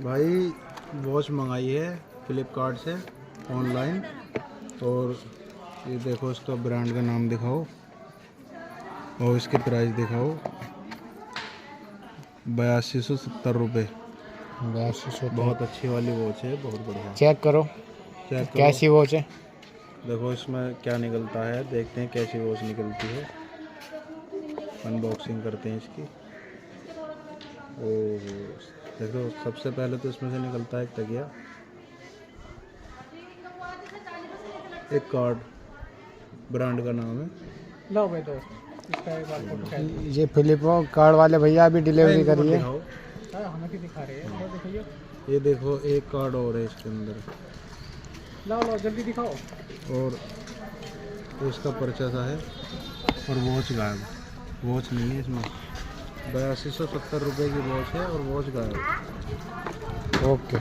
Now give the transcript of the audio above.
भाई वॉच मंगाई है फ्लिपकार्ट से ऑनलाइन, और ये देखो इसका ब्रांड का नाम दिखाओ और इसके प्राइस दिखाओ। 8270 रुपये। 8200। बहुत अच्छी वाली वॉच है, बहुत बढ़िया। चेक करो चेक करो। कैसी वॉच है। देखो इसमें क्या निकलता है, देखते हैं कैसी वॉच निकलती है। अनबॉक्सिंग करते हैं इसकी। ओह देखो, सबसे पहले तो इसमें से निकलता है एक तकिया, एक कार्ड, ब्रांड का नाम है। लो भाई दोस्त, इसका एक बार फोटो खींच दो। ये फ्लिपकार्ट वाले भैया अभी डिलीवरी इनको मत करी है। दिखाओ। हाँ, हमें भी दिखा रहे हैं, और दिखाइए। ये देखो एक कार्ड और है इसके अंदर, लाओ लाओ जल्दी दिखाओ। और इसका परचेसा है, और वॉच गायब। वॉच नहीं है इसमें। 8270 रुपये की वॉच है और वॉच गायब। ओके।